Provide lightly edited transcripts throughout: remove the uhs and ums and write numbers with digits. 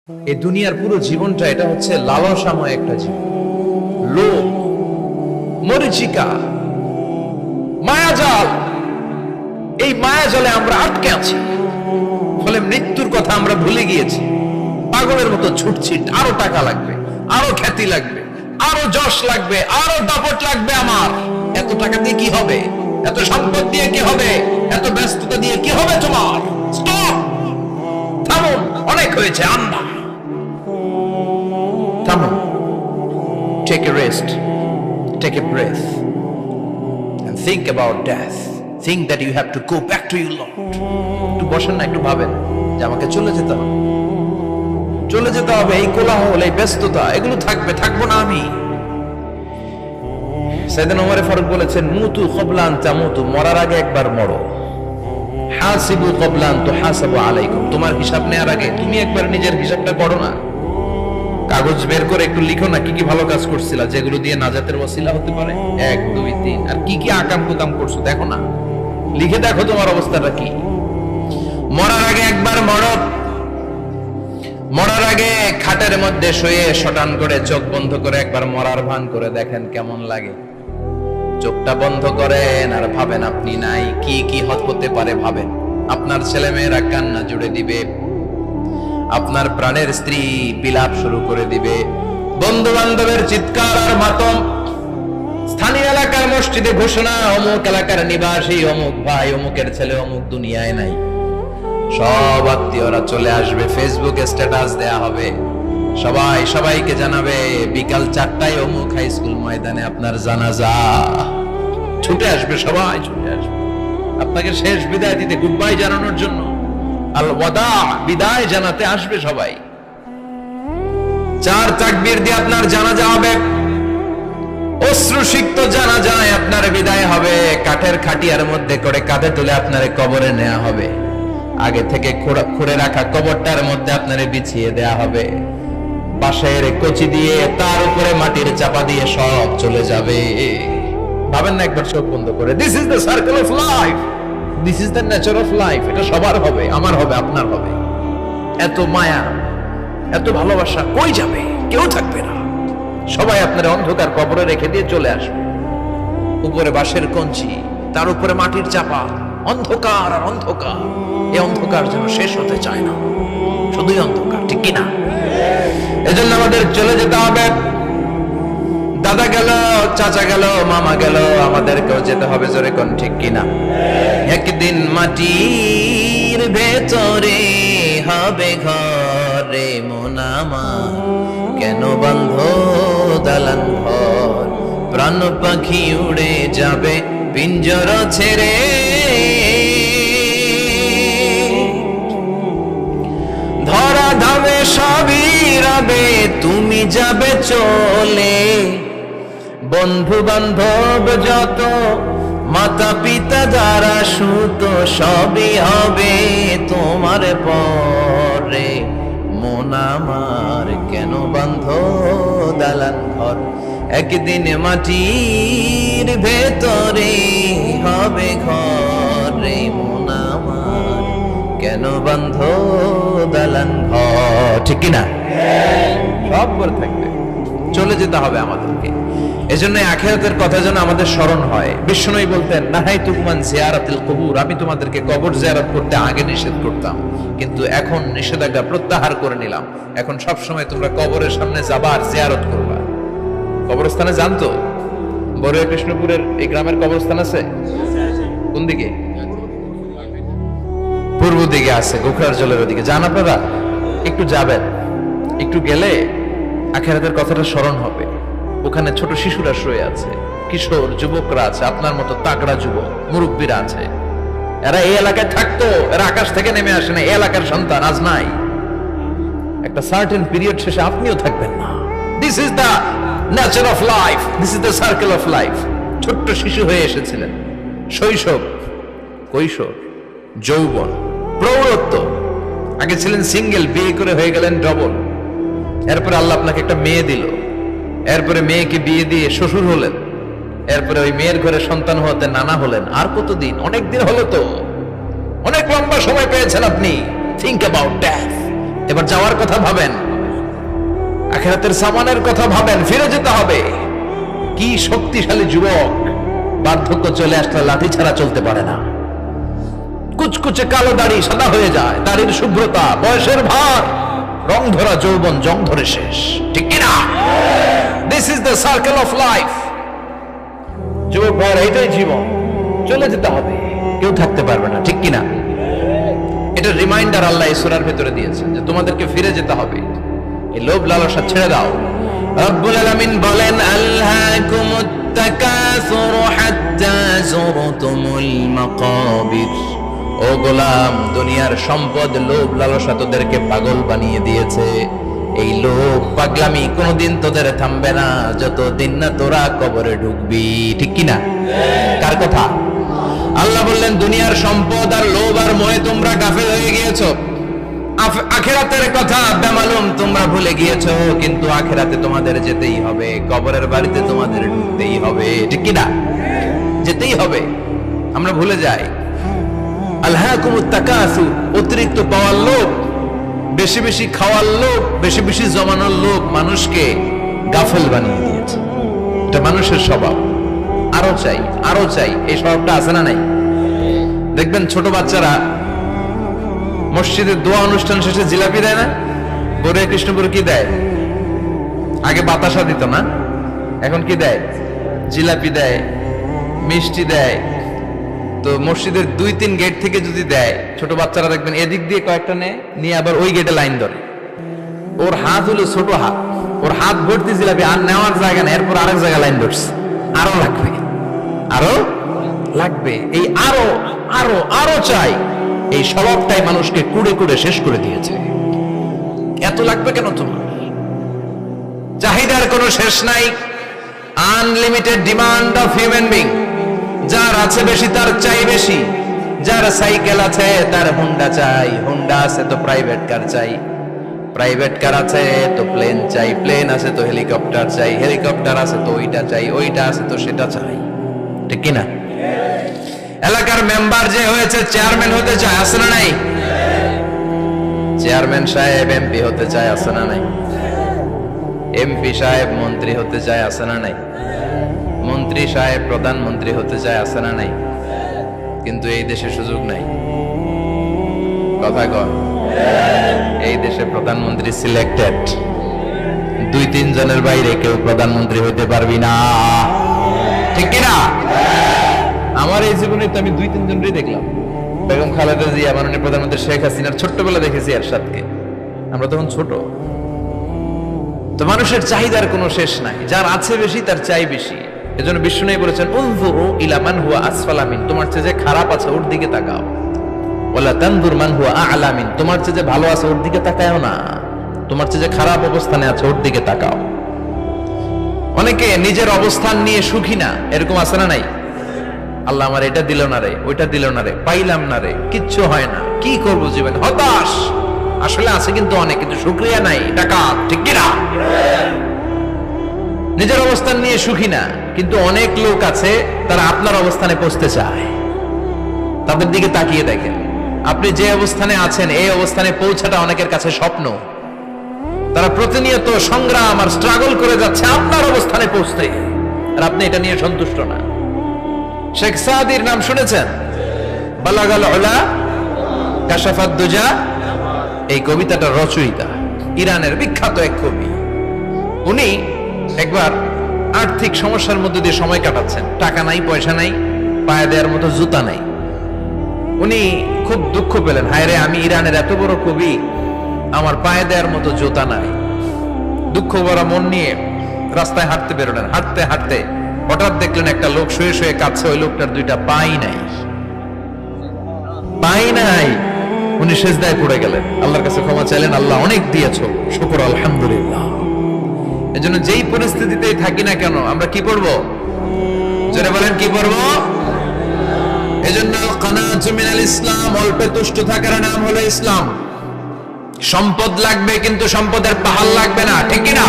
এই দুনিয়ার পুরো জীবনটা এটা হচ্ছে লালসাময় একটা জীবন, লোভ, মরিচিকা, মায়াজাল। এই মায়াজালে আমরা আটকে আছি, ফলে মৃত্যুর কথা আমরা ভুলে গিয়েছি। পাগলের মতো ছুটছি, আরো টাকা লাগবে, আরো খ্যাতি লাগবে, আরো যশ লাগবে, আরো দাপট লাগবে। আমার এত টাকা দিয়ে কি হবে? এত সম্পদ দিয়ে কি হবে? এত ব্যস্ততা দিয়ে কি হবে? তোমার স্টপ, থামুন, অনেক হয়েছে। আন্না, থামুন, take a rest, take a breath and think about death. Think that you have to go back to your Lord. একটু বসেন না, একটু ভাবেন যে আমাকে চলে যেতে হবে, চলে যেতে হবে। এই কোলাহল, এই ব্যস্ততা, এগুলো থাকবে, থাকবো না আমি। সাইয়েদনা ওমর ফারুক বলেছেন, মুতু ক্বাবলা আন তামুতু, মরার আগে একবার মরো। হাসিবু ক্বাবলা আন তুহাসাবু আলাইকুম, তোমার হিসাব নেওয়ার আগে তুমি একবার নিজের হিসাবটা করো না। কাগজ বের করে একটু লিখো না কি কি ভালো কাজ করছিলা, যেগুলো দিয়ে নাজাতের ওসিলা হতে পারে। 1 2 3, আর কি কি আকাম কুকাম করছো দেখো না, লিখে দেখো তোমার অবস্থাটা কি। মরার আগে একবার মরো। মরার আগে খাটের মধ্যে শুয়ে শটান করে চোখ বন্ধ করে একবার মরার ভান করে দেখেন কেমন লাগে। চোখটা বন্ধ করেন আর ভাবেন আপনি নাই, কি কি হতে পারে ভাবেন। আপনার ছেলে মেয়েরা কান্না জুড়ে দিবে, আপনার প্রাণের স্ত্রী বিলাপ শুরু করে দিবে, বন্ধু বান্ধবের চিৎকার আর মাতম, স্থানীয় এলাকার মসজিদে ঘোষণা, অমুক এলাকার নিবাসী অমুক ভাই, অমুকের ছেলে অমুক দুনিয়ায় নাই। সব আত্মীয়রা চলে আসবে, ফেসবুকে স্ট্যাটাস দেয়া হবে, সবাই সবাইকে জানাবে বিকাল 4টায় অমুক হাই স্কুল ময়দানে আপনার জানাজা। ছুটে আসবে, সবাই ছুটে আসবে আপনাকে শেষ বিদায় দিতে, গুড বাই জানানোর জন্য, আল ওয়াদা, বিদায় জানাতে আসবে সবাই। 4 তাকবীর দিয়ে আপনার জানাজা হবে, অশ্রুসিক্ত জানাজায় আপনার বিদায় হবে। কাঠের খাটিয়ার মধ্যে করে কাঁধে তুলে আপনার কবরে নেওয়া হবে। আগে থেকে খুঁড়ে রাখা কবরটার মধ্যে আপনারে বিছিয়ে দেয়া হবে। বাঁশের কচি দিয়ে তার উপরে মাটির চাপা দিয়ে সব চলে যাবে। ভাবেন না একবার চোখ বন্ধ করে, this is the circle of life, this is the nature of life. এটা সবার হবে, আমার হবে, আপনার হবে। এত মায়া, এত ভালোবাসা কই যাবে? কেউ থাকবে না, সবাই আপনার অন্ধকার কবরে রেখে দিয়ে চলে আসবে। উপরে বাঁশের কঞ্চি, তার উপরে মাটির চাপা, অন্ধকার আর অন্ধকার। এই অন্ধকার যেন শেষ হতে চায় না, শুধুই অন্ধকার, ঠিক কিনা? এজন্য আমাদের চলে যেতে হবে। দাদা গেল, চাচা গেল, মামা গেল, আমাদেরকেও যেতে হবে, জোরে কোন ঠিক কিনা? একদিন মাটির ভেতরে হবে ঘরে মন আমার, কেন বন্ধ দালান ঘর, প্রাণ পাখি উড়ে যাবে পিঞ্জর ছেড়ে। ধরা ধামে সবই রবে, তুমি যাবে চলে। বন্ধু বান্ধব যত, মাতা পিতা যারা সুত, সবই হবে তোমার পরে। মন আমার কেন বন্ধ দালান ঘর, একদিন মাটির ভেতরে হবে ঘরে মন আমার, কেন বন্ধ দালান ঘর, ঠিক কিনা? সব করে থাকবে, চলে যেতে হবে আমাদেরকে। এজন্য আখিরাতের কথা যেন আমাদের স্মরণ হয়। বিষ্ণুই বলতেন, নাহাইতুকুমান জিয়ারাতিল কুবুর, আমি তোমাদেরকে কবর জিয়ারত করতে আগে নিষেধ করতাম, কিন্তু এখন নিষেধাজ্ঞা প্রত্যাহার করে নিলাম। এখন সব সময় তোমরা কবরের সামনে যাবা আর জিয়ারত করবা। কবরস্থানে জানতো বড়ুয়া কৃষ্ণপুরের এই গ্রামের কবরস্থান আছে কোন দিকে? পূর্ব দিকে আছে, গোখরার জলের ওদিকে। যান আপনারা, একটু যাবেন, একটু গেলে আখিরাতের কথাটা স্মরণ হবে। ওখানে ছোট শিশুরা শুয়ে আছে, কিশোর যুবকরা আছে, আপনার মতো তাগড়া যুবক মুরব্বীরা আছে। এরা এই এলাকায় থাকতো, এরা আকাশ থেকে নেমে আসে না, এই এলাকার সন্তান আজ নাই। একটা সার্টেন পিরিয়ড শেষে আপনিও থাকবেন না। This is the nature of life, this is the circle of life. ছোট্ট শিশু হয়ে এসেছিলেন, শৈশব, কৈশোর, যৌবন, প্রৌঢ়ত্ব। আগে ছিলেন সিঙ্গেল, বিয়ে করে হয়ে গেলেন ডবল। এরপরে আল্লাহ আপনাকে একটা মেয়ে দিল, এরপরে মেয়েকে বিয়ে দিয়ে শ্বশুর হলেন, এরপরে ওই মেয়ের ঘরে সন্তান হতে নানা হলেন। আর কতদিন? অনেক দিন হলো তো, অনেক লম্বা সময় পেয়েছেন আপনি। থিঙ্ক অ্যাবাউট ডেথ, এবার যাওয়ার কথা ভাবেন, আখিরাতের সামানের কথা ভাবেন, ফিরে যেতে হবে। কি শক্তিশালী যুবক, বার্ধক্য চলে আসলে লাঠি ছাড়া চলতে পারে না। কুচকুচে কালো দাড়ি সাদা হয়ে যায়, দাড়ির শুভ্রতা, বয়সের ভার, রং ধরা যৌবন জং ধরে শেষ, ঠিক কিনা? This is the circle of life. যুবক ভাইয়ের এইটাই জীবন, চলে যেতে হবে, কেউ থাকতে পারবে না, ঠিক কিনা? এটা রিমাইন্ডার আল্লাহ এই সূরার ভেতরে দিয়েছেন যে তোমাদেরকে ফিরে যেতে হবে। এই লোভ লালসা ছেড়ে দাও। রব্বুল আলামিন বলেন, আলহাকুমুত তাকাসুর হাত্তা যুরতুমুল মাকাবির। ও গোলাম, দুনিয়ার সম্পদ, লোভ লালসা তোদেরকে পাগল বানিয়ে দিয়েছে। এই লোভ পাগলামি কোনোদিন তোদের থামবে না যতদিন না তোরা কবরে ঢুকবি, ঠিক কিনা? কার কথা? আল্লাহ বললেন, দুনিয়ার সম্পদ আর লোভ আর মোহে তোমরা গাফেল হয়ে গিয়েছো। আখিরাতের কথা বেমালুম তোমরা ভুলে গিয়েছো, কিন্তু আখিরাতে তোমাদের যেতেই হবে, কবরের বাড়িতে তোমাদের ঢুকতেই হবে, ঠিক কিনা? যেতেই হবে। আমরা ভুলে যাই। আলহাকুমুত তাকাসুর, অতিরিক্ত পাওয়ার লোভ, বেশি বেশি খাওয়ার লোভ, বেশি বেশি জমানোর লোভ মানুষকে গাফেল বানিয়ে দিয়েছে। এটা মানুষের স্বভাব। আরো চাই, আরো চাই, এই স্বভাবটা আছে না নাই? দেখবেন ছোট বাচ্চারা মসজিদে দোয়া অনুষ্ঠান শেষে জিলাপি দেয় না? বড় কৃষ্ণপুর কি দেয়? আগে বাতাসা দিত না, এখন কি দেয়? জিলাপি দেয়, মিষ্টি দেয়। তো মসজিদের 2-3 গেট থেকে যদি দেয়, ছোট বাচ্চারা দেখবেন এদিক দিয়ে কয়েকটা নিয়ে আবার ওই গেটে লাইন ধরে। ওর হাত হলো ছোট হাত, ওর হাত ভর্তি জিলাপি, আর নেওয়ার জায়গা না, এরপর আরেক জায়গায় লাইন ধরছে। আরো লাগবে, আরো লাগবে, এই আরো আরো আরো চাই। এই স্বভাবটাই মানুষকে কুড়ে কুড়ে শেষ করে দিয়েছে। এত লাগবে কেন তোমার? চাহিদার কোনো শেষ নাই। Unlimited demand of human being. যার আছে বেশি তার চাই বেশি। যার সাইকেল আছে তার হুন্ডা চাই, হুন্ডা আছে তো প্রাইভেট কার চাই, প্রাইভেট কার আছে তো প্লেন চাই, প্লেন আছে তো হেলিকপ্টার চাই, হেলিকপ্টার আছে তো ওইটা চাই, ওইটা আছে তো সেটা চাই, ঠিক কিনা? এলাকার মেম্বার যে হয়েছে চেয়ারম্যান হতে চায়, আছে না নাই? চেয়ারম্যান সাহেব এমপি হতে চায়, আছে না নাই? এমপি সাহেব মন্ত্রী হতে চায়, আছে না নাই? মন্ত্রী সাহেব প্রধানমন্ত্রী হতে চায়, আছে না নাই? কিন্তু এই দেশে সুযোগ নাই। কথা কন, এই দেশে প্রধানমন্ত্রী সিলেক্টেড। 2-3 জনের বাইরে কেউ প্রধানমন্ত্রী হতে পারবি না, ঠিক কিনা? আমার এই জীবনে তো আমি 2-3 জনই দেখলাম। বেগম খালেদা জিয়া, মাননীয় প্রধানমন্ত্রী শেখ হাসিনার ছোট্টবেলা দেখেছি এরশাদকে, আমরা তখন ছোট। তো মানুষের চাহিদার কোনো শেষ নাই, যার আছে বেশি তার চাই বেশি। এজন্য বিষ্ণু বলেছেন, উনজুরু ইলা মান হুয়া আসফালা মিন, তোমার চেয়ে যে খারাপ আছে ওর দিকে তাকাও। ওয়ালা তানজুর মান হুয়া আ'লা মিন, তোমার চেয়ে যে ভালো আছে ওর দিকে তাকাও না, তোমার চেয়ে যে খারাপ অবস্থানে আছে ওর দিকে তাকাও। অনেকে নিজের অবস্থান নিয়ে সুখী না, এরকম আছে না নাই? আল্লাহ আমার এটা দিল না রে, ওইটা দিল না রে, পাইলাম না রে, কিচ্ছু হয় না, কি করব জীবন, হতাশ। আসলে আছে কিন্তু অনেক, কিন্তু শুকরিয়া নাই, টাকা, ঠিক কিনা? নিজের অবস্থান নিয়ে সুখী না, কিন্তু অনেক লোক আছে তারা আপনার অবস্থানে পৌঁছতে চায়। তাদের দিকে তাকিয়ে দেখেন, আপনি যে অবস্থানে আছেন এই অবস্থানে পৌঁছাটা অনেকের কাছে স্বপ্ন। তারা প্রতিনিয়ত সংগ্রাম আর স্ট্রাগল করে যাচ্ছে আপনার অবস্থানে পৌঁছতে, আর আপনি এটা নিয়ে সন্তুষ্ট না। শেখ সাদির নাম শুনেছেন? বালাগাল উলা কাশাফাত দুজা, এই কবিতাটার রচয়িতা, ইরানের বিখ্যাত এক কবি। উনি একবার আর্থিক সমস্যার মধ্যে দিয়ে সময় কাটাচ্ছেন, টাকা নাই, পয়সা নাই, পায়ে দেওয়ার মতো জুতা নাই। উনি খুব দুঃখ পেলেন, হায় রে, আমি ইরানের এত বড় কবি, আমার পায়ে দেওয়ার মতো জুতা নাই। দুঃখ ভরা মন নিয়ে রাস্তায় হাঁটতে বেরোলেন। হাঁটতে হাঁটতে হঠাৎ দেখলেন একটা লোক শুয়ে শুয়ে কাঁদছে, ওই লোকটার 2টা পাই নাই, পাই নাই। উনি সেজদায় পড়ে গেলেন, আল্লাহর কাছে ক্ষমা চাইলেন, আল্লাহ অনেক দিয়েছো, শুকর আলহামদুলিল্লাহ। এজন্য যেই পরিস্থিতিতেই থাকি না কেন আমরা কি পড়বো? যারা বলেন কি পড়বো? এজন্য কানাতু মিনাল ইসলাম, অল্পে তুষ্ট থাকার নাম হলো ইসলাম। সম্পদ লাগবে কিন্তু সম্পদের পাহাড় লাগবে না, ঠিক কিনা?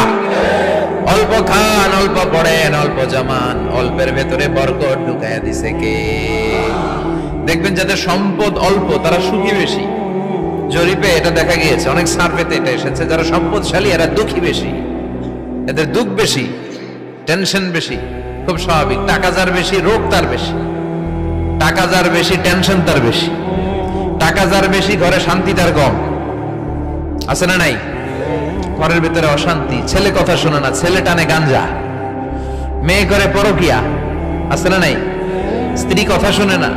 অল্প খান, অল্প পড়েন, অল্প জামান, অল্পের ভেতরে বরকত ঢুকাইয়া দিছে কে? দেখবেন যাদের সম্পদ অল্প তারা সুখী বেশি, জরিপে এটা দেখা গিয়েছে, অনেক সার্ভেতে এটা এসেছে, যারা সম্পদশালী এরা দুঃখী বেশি, এদের দুঃখ বেশি, টেনশন বেশি। খুব স্বাভাবিক, টাকা যার বেশি রোগ তার বেশি, টাকা যার বেশি টেনশন তার বেশি, টাকা যার বেশি ঘরে শান্তি তার কম। আছে না নাই? ঘরের ভিতরে অশান্তি, ছেলে কথা শোনে না, ছেলে টানে গাঞ্জা, মেয়ে করে পরকিয়া। আছে না নাই? স্ত্রী কথা শুনে না,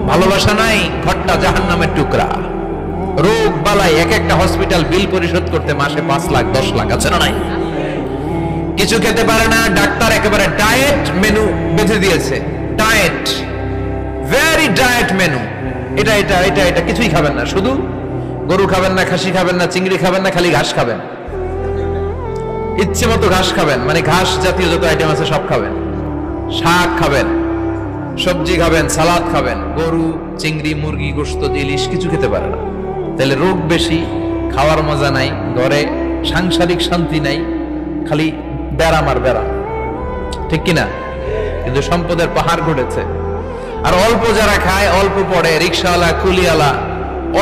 ভালোবাসা নাই, ঘরটা জাহান্নামের টুকরা। রোগ বালাই, এক একটা হসপিটাল বিল পরিশোধ করতে মাসে 5 লাখ 10 লাখ। আছে না নাই? কিছু খেতে পারে না, ডাক্তার একেবারে ডায়েট মেনু বেঁধে দিয়েছে। Diet, very diet menu. এটা এটা এটা এটা কিছুই খাবেন না, শুধু গরু খাবেন না, খাসি খাবেন না, চিংড়ি খাবেন না, খালি ঘাস খাবেন। ইচ্ছে মতো ঘাস খাবেন, মানে ঘাস জাতীয় যত আইটেম আছে সব খাবেন। শাক খাবেন, সবজি খাবেন, সালাদ খাবেন। গরু, চিংড়ি, মুরগি, গোশত, ইলিশ কিছু খেতে পারে না। তাহলে রোগ বেশি, খাওয়ার মজা নাই, ঘরে সাংসারিক শান্তি নাই, খালি ব্যারাম আর ব্যারাম। ঠিক কিনা? কিন্তু সম্পদের পাহাড় ঘটেছে। আর অল্প যারা খায়, অল্প পড়ে, রিক্সাওয়ালা, কুলিওয়ালা,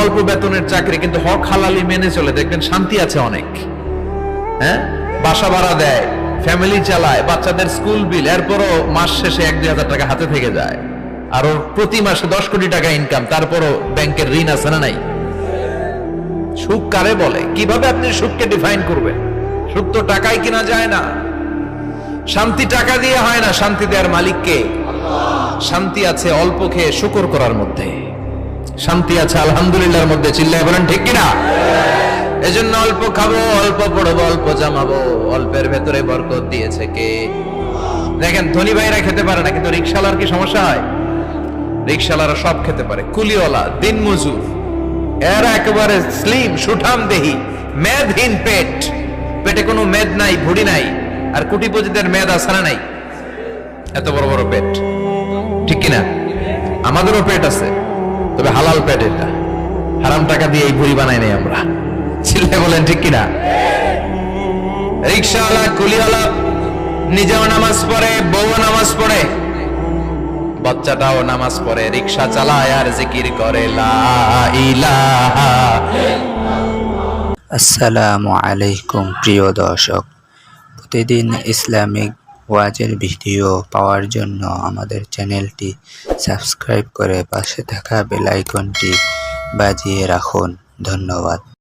অল্প বেতনের চাকরি, কিন্তু হক হালালি মেনে চলে, দেখবেন শান্তি আছে অনেক। হ্যাঁ, বাসা ভাড়া দেয়, ফ্যামিলি চালায়, বাচ্চাদের স্কুল বিল, এরপরও মাস শেষে 1-2 হাজার টাকা হাতে থেকে যায়। আর ওর প্রতি মাসে 10 কোটি টাকা ইনকাম, তারপরও ব্যাংকের ঋণ আছে না নাই? সুখ কারে বলে? কিভাবে আপনি সুখকে ডিফাইন করবেন? সুখ তো টাকায় কিনা যায় না, শান্তি টাকা দিয়ে হয় না, শান্তি দেওয়ার মালিক কে? শান্তি আছে অল্প খেয়ে শুকর করার মধ্যে, শান্তি আছে আলহামদুলিল্লাহর মধ্যে। চিল্লায় বলেন ঠিক কিনা? এজন্য অল্প খাবো, অল্প পড়বো, অল্প জামাবো, অল্পের ভেতরে বরকত দিয়েছে কে? দেখেন, ধনী ভাইরা খেতে পারে না, কিন্তু রিক্সাওয়ালার কি সমস্যা হয়? রিক্সাওয়ালারা সব খেতে পারে। কুলিওয়ালা, দিন মজুর, এরা একেবারে স্লিম, সুঠাম দেহি, মেদহীন পেট, পেটে কোনো মেদ নাই, ভুড়ি নাই। আর কোটিপতিদের মেদ আছে না নাই? এত বড় বড় পেট। ঠিক কিনা? আমাদেরও পেট আছে, তবে হালাল পেট। এটা হারাম টাকা দিয়ে এই ভুড়ি বানাই নাই আমরা। ছিলে বলেন ঠিক কিনা? রিক্সাওয়ালা, কুলিওয়ালা নিজেও নামাজ পড়ে, বউও নামাজ পড়ে, বাচ্চাটাও নামাজ পড়ে, রিক্সা চালায় আর জিকির করে লা ইলাহা। আসসালামু আলাইকুম প্রিয় দর্শক, প্রতিদিন ইসলামিক ওয়াজের ভিডিও পাওয়ার জন্য আমাদের চ্যানেলটি সাবস্ক্রাইব করে পাশে থাকা বেল আইকনটি বাজিয়ে রাখুন। ধন্যবাদ।